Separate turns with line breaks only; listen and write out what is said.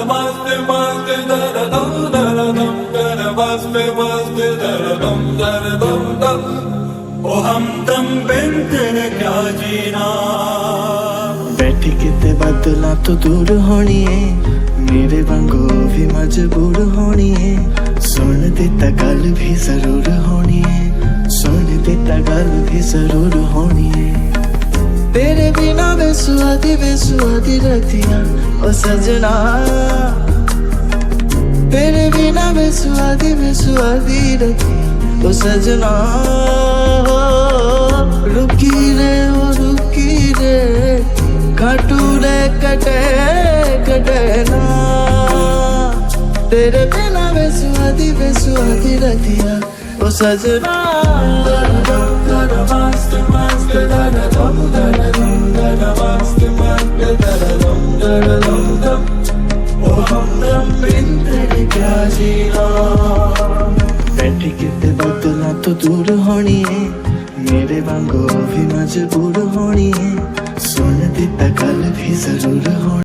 मस्त मस्त दर दम दर मस्त मस्त दर दम दम ओ हमदम बिन तेरे क्या जीना।
बैठी किते बदला तो दूर होनी है, मेरे वांगू भी मजबूर होनी है। सुन देता गल भी जरूर होनी है, सुन देता गल भी जरूर होनी है। तेरे बिना बेसुआदी रतियां ओ सजना, तेरे बिना बेसुआदी रतियां ओ सजना। रुकी रे घाटू रे कटे ना, तेरे बिना बेसुआदी रतियां ओ सजना।
मस्त मस्त दर दम मस्त मस्त दर दम ओ हमदम बिन तेरे क्या जीना।
बैठी किते बदला तो दूर होनी है, मेरे वांगू भी मजबूर होनी है। सुन देता गल भी जरूर